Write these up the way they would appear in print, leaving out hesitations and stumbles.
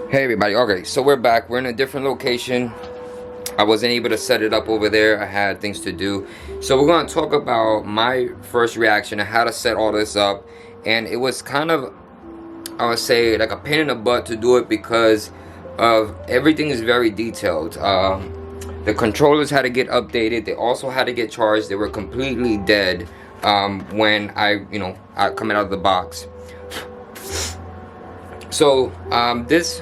Hey everybody, okay, so we're back. We're in a different location. I wasn't able to set it up over there. I had things to do. So we're going to talk about my first reaction and how to set all this up. And it was kind of, I would say, like a pain in the butt to do it because of everything is very detailed. The controllers had to get updated. They also had to get charged. They were completely dead when I coming out of the box. So this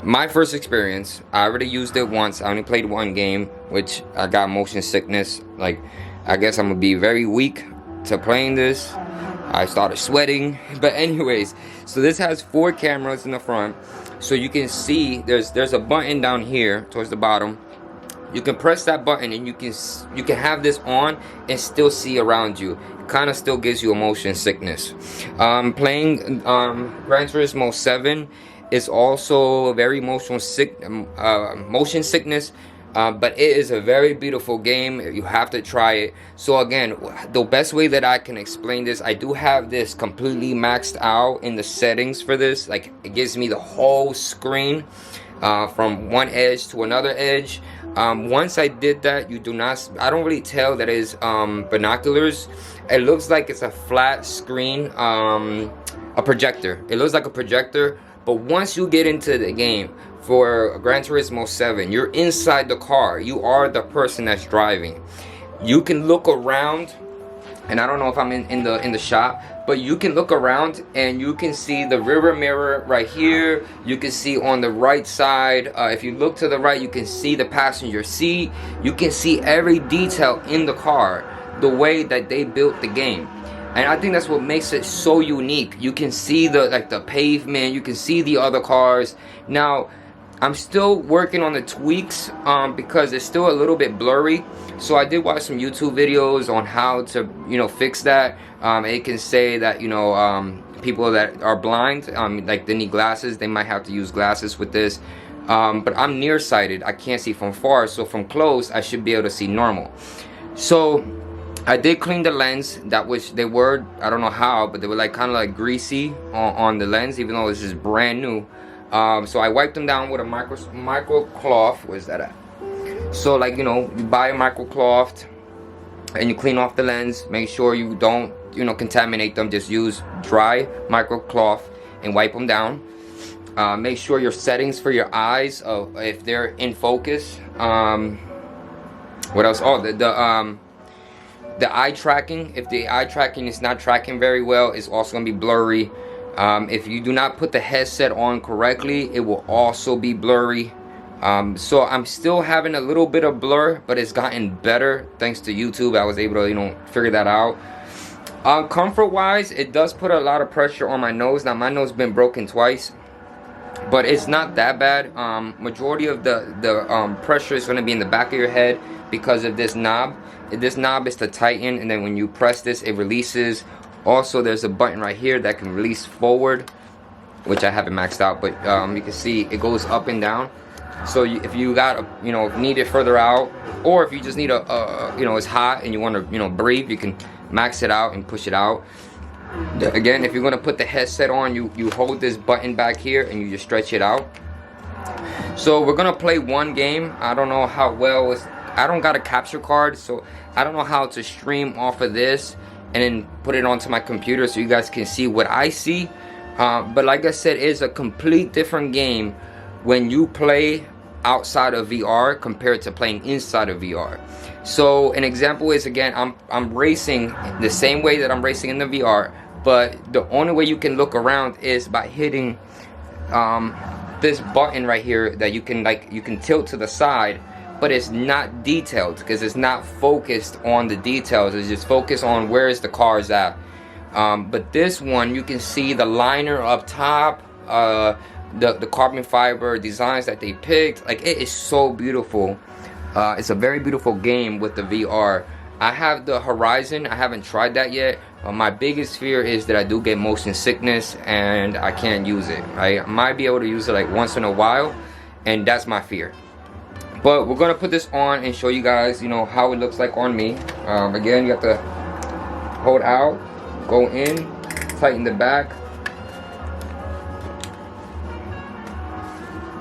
my first experience. I already used it once. I only played one game, which I got motion sickness. Like, I guess I'm gonna be very weak to playing this. I started sweating. But anyways, so this has 4 cameras in the front. So you can see there's a button down here towards the bottom. You can press that button and you can have this on and still see around you. It kind of still gives you a motion sickness. Playing Gran Turismo 7 is also very motion sickness, but it is a very beautiful game. You have to try it. So again, the best way that I can explain this, I do have this completely maxed out in the settings for this. Like, it gives me the whole screen from one edge to another edge. Once I did that, I don't really tell that is binoculars. It looks like it's a flat screen, a projector. It looks like a projector. But once you get into the game for Gran Turismo 7, you're inside the car. You are the person that's driving. You can look around, and I don't know if I'm in the shop, but you can look around and you can see the rear mirror right here. You can see on the right side, if you look to the right, you can see the passenger seat. You can see every detail in the car, the way that they built the game. And I think that's what makes it so unique. You can see the pavement, you can see the other cars. Now, I'm still working on the tweaks because it's still a little bit blurry. So I did watch some YouTube videos on how to, fix that. It can say that, people that are blind, like they need glasses, they might have to use glasses with this. But I'm nearsighted, I can't see from far. So from close, I should be able to see normal. So I did clean the lens, they were, I don't know how, but they were like kind of like greasy on the lens, even though this is brand new. So I wiped them down with a micro cloth. Where's that at? So, like, you buy a micro cloth and you clean off the lens. Make sure you don't, contaminate them. Just use dry micro cloth and wipe them down. Make sure your settings for your eyes, if they're in focus. What else? Oh, the eye tracking. If the eye tracking is not tracking very well, it's also gonna be blurry. If you do not put the headset on correctly, it will also be blurry. So I'm still having a little bit of blur, but it's gotten better thanks to YouTube. I was able to, figure that out. Comfort wise, it does put a lot of pressure on my nose. Now, my nose has been broken twice, but it's not that bad. Majority of the pressure is going to be in the back of your head because of this knob. This knob is to tighten, and then when you press this, it releases. Also, there's a button right here that can release forward, which I haven't maxed out, but you can see it goes up and down. So if you got need it further out, or if you just need it's hot and you want to breathe, you can max it out and push it out. Again, if you're going to put the headset on, you hold this button back here and you just stretch it out. So we're going to play one game. I don't know how well I don't got a capture card, so I don't know how to stream off of this and then put it onto my computer so you guys can see what I see. But like I said, it's a complete different game when you play outside of VR compared to playing inside of VR. So an example is, again, I'm racing the same way that I'm racing in the VR, but the only way you can look around is by hitting this button right here that you can tilt to the side, but it's not detailed because it's not focused on the details. It's just focused on where is the cars at. But this one, you can see the liner up top, the carbon fiber designs that they picked. Like, it is so beautiful. It's a very beautiful game with the VR. I have the Horizon. I haven't tried that yet. My biggest fear is that I do get motion sickness and I can't use it. I might be able to use it like once in a while, and that's my fear. But we're gonna put this on and show you guys, how it looks like on me. Again, you have to hold out, go in, tighten the back.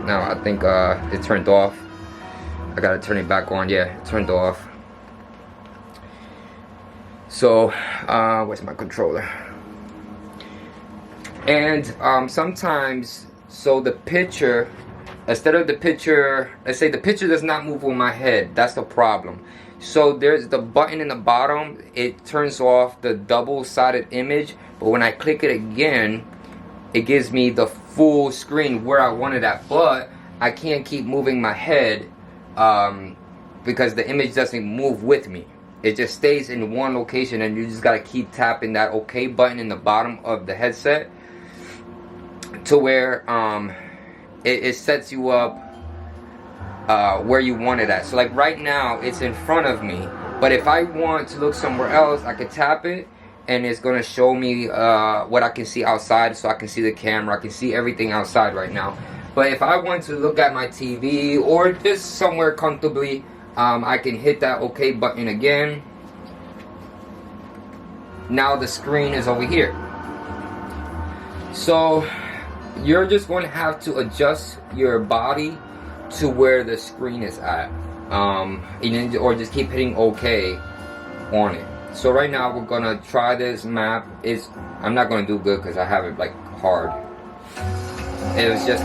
Now I think it turned off. I gotta turn it back on. Yeah, it turned off. So where's my controller? And sometimes, so the picture, instead of the picture, let's say the picture does not move with my head. That's the problem. So there's the button in the bottom. It turns off the double-sided image, but when I click it again, it gives me the full screen where I want it at. But I can't keep moving my head because the image doesn't move with me. It just stays in one location, and you just gotta keep tapping that OK button in the bottom of the headset to where it sets you up where you want it at. So like right now it's in front of me, but if I want to look somewhere else, I could tap it and it's gonna show me what I can see outside. So I can see the camera, I can see everything outside right now. But if I want to look at my TV or just somewhere comfortably, I can hit that OK button again. Now the screen is over here. So you're just going to have to adjust your body to where the screen is at, or just keep hitting OK on it. So right now we're gonna try this map. I'm not gonna do good because I have it like hard. It was just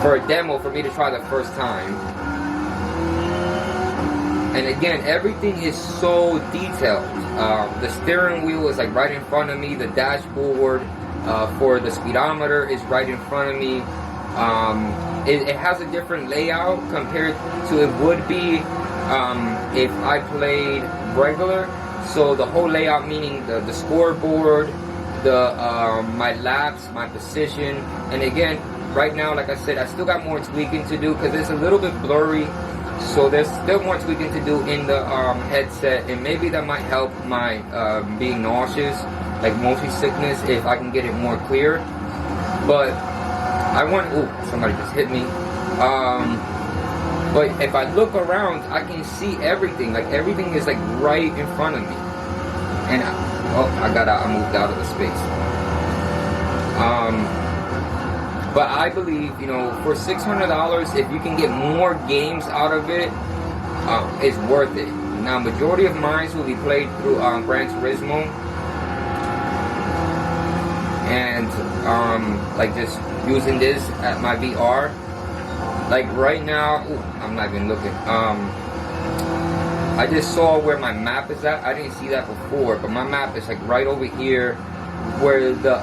for a demo for me to try the first time. And again, everything is so detailed. The steering wheel is like right in front of me. The dashboard for the speedometer is right in front of me. It has a different layout compared to it would be if I played regular. So the whole layout, meaning the scoreboard, my laps, my position, and again, right now, like I said, I still got more tweaking to do because it's a little bit blurry. So there's still more tweaking to do in the headset, and maybe that might help my being nauseous, like motion sickness, if I can get it more clear. But I want, ooh, somebody just hit me. But if I look around, I can see everything. Like everything is like right in front of me. And I moved out of the space. But I believe, you know, for $600, if you can get more games out of it, it's worth it. Now, majority of mine will be played through Gran Turismo, and like just using this at my VR. Like right now, ooh, I'm not even looking. I just saw where my map is at. I didn't see that before, but my map is like right over here, where the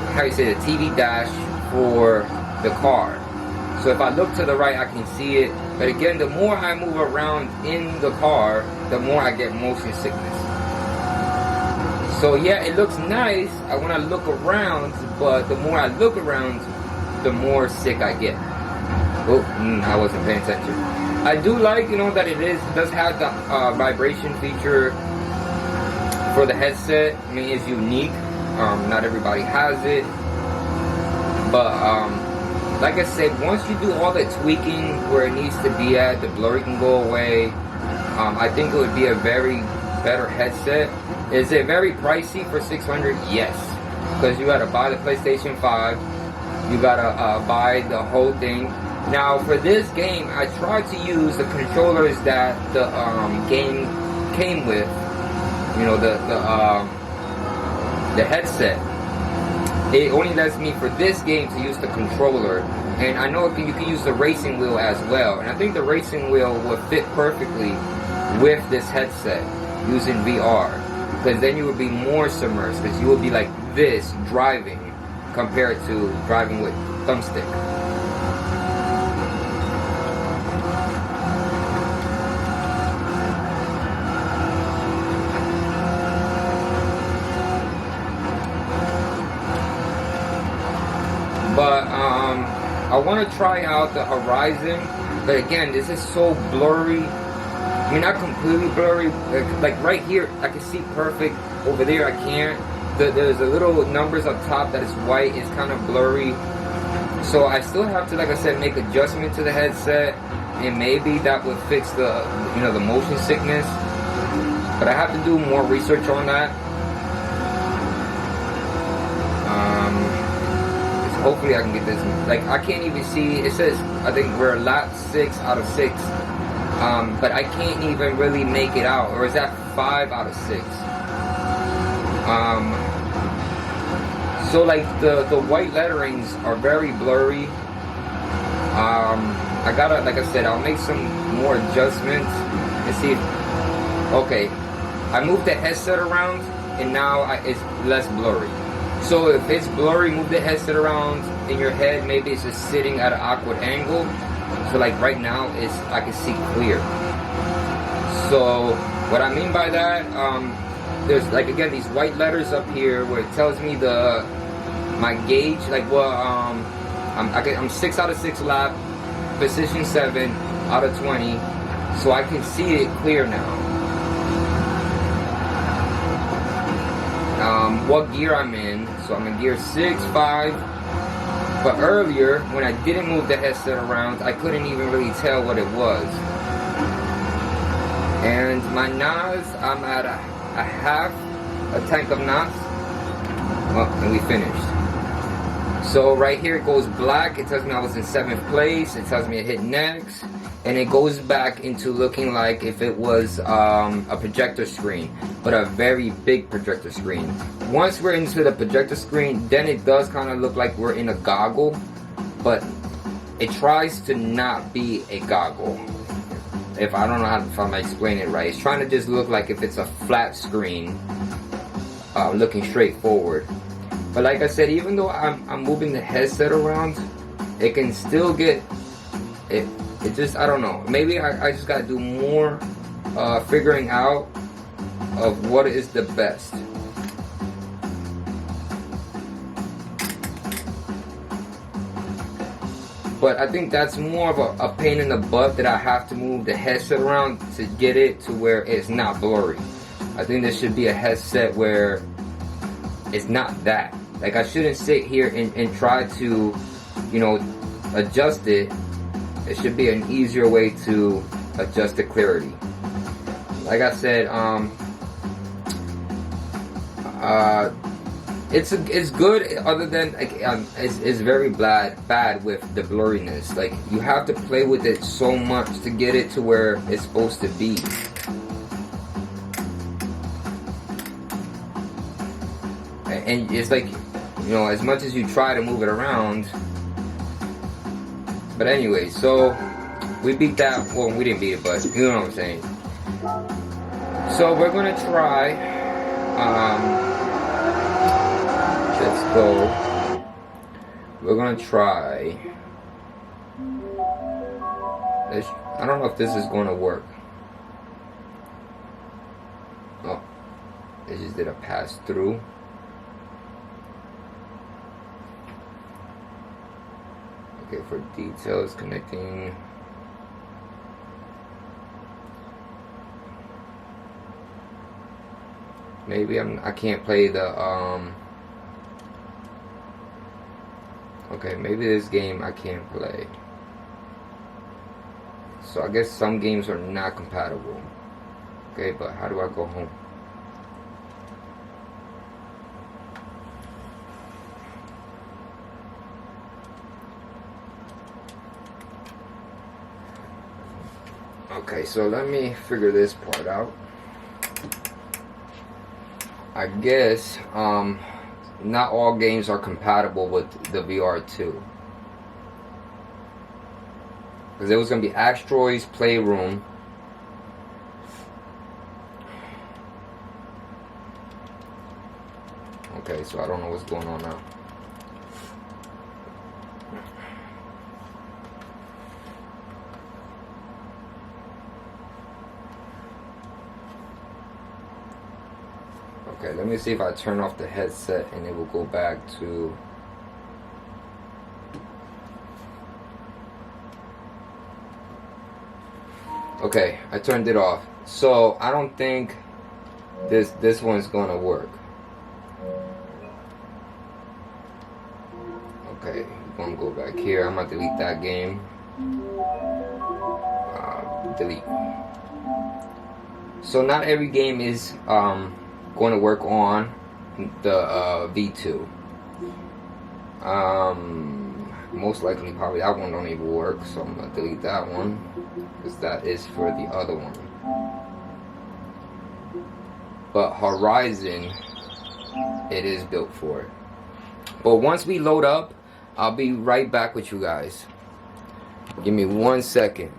how you say, the TV dash for the car. So if I look to the right, I can see it. But again, the more I move around in the car, the more I get motion sickness. So yeah, it looks nice. I want to look around, but the more I look around, the more sick I get. Oh, I wasn't paying attention. I do like, you know, that it does have the vibration feature for the headset. I mean, it's unique. Not everybody has it, but like I said, once you do all the tweaking where it needs to be at, the blurry can go away. I think it would be a very better headset. Is it very pricey for $600? Yes, because you gotta buy the PlayStation 5, you gotta buy the whole thing. Now for this game, I tried to use the controllers that the game came with. You know, the headset. It only lets me for this game to use the controller, and I know you can use the racing wheel as well, and I think the racing wheel would fit perfectly with this headset using VR, because then you would be more submersed, because you would be like this driving compared to driving with thumbstick. But I want to try out the Horizon, but again, this is so blurry. I mean, not completely blurry. Like right here, I can see perfect. Over there, I can't. There's a little numbers up top that is white. It's kind of blurry. So I still have to, like I said, make adjustment to the headset, and maybe that would fix the, you know, the motion sickness. But I have to do more research on that. Hopefully I can get this. Like, I can't even see. It says, I think we're lap 6 out of 6. But I can't even really make it out. Or is that 5 out of 6? So like the white letterings are very blurry. I gotta, like I said, I'll make some more adjustments and see if, okay, I moved the headset around and now it's less blurry. So if it's blurry, move the headset around in your head. Maybe it's just sitting at an awkward angle. So like right now, I can see clear. So what I mean by that, there's like again these white letters up here where it tells me my gauge. Like well, I'm 6 out of 6 lap, position 7 out of 20, so I can see it clear now. What gear I'm in, so I'm in gear 6, 5, but earlier when I didn't move the headset around, I couldn't even really tell what it was. And my NOS, I'm at a half a tank of NOS. Well, and we finished. So right here it goes black, it tells me I was in 7th place, it tells me I hit next, and it goes back into looking like if it was a projector screen, but a very big projector screen. Once we're into the projector screen, then it does kind of look like we're in a goggle, but it tries to not be a goggle. If I don't know if I'm explaining it right, it's trying to just look like if it's a flat screen, looking straight forward. But like I said, even though I'm moving the headset around, it can still get it. It just, I don't know. Maybe I just gotta do more figuring out of what is the best. But I think that's more of a pain in the butt that I have to move the headset around to get it to where it's not blurry. I think there should be a headset where it's not that. Like I shouldn't sit here and try to, you know, adjust it. It should be an easier way to adjust the clarity. Like I said, it's good. Other than like, it's very bad with the blurriness. Like you have to play with it so much to get it to where it's supposed to be. And it's like, you know, as much as you try to move it around. But anyway, so we beat that. Well, we didn't beat it, but you know what I'm saying. So we're gonna try. Let's go. We're gonna try. I don't know if this is gonna work. Oh, it just did a pass through. Okay, for details, connecting. Maybe I can't play the okay, maybe this game I can't play. So I guess some games are not compatible. Okay, but how do I go home? Okay, so let me figure this part out. I guess not all games are compatible with the VR2. Because there was going to be Asteroids Playroom. Okay, so I don't know what's going on now. Okay, let me see if I turn off the headset and it will go back to... Okay, I turned it off. So I don't think this one's gonna work. Okay, we're gonna go back here. I'm gonna delete that game. Delete. So not every game is going to work on the V2. Most likely probably that one don't even work, so I'm gonna delete that one, because that is for the other one. But Horizon, it is built for it. But once we load up, I'll be right back with you guys. Give me 1 second.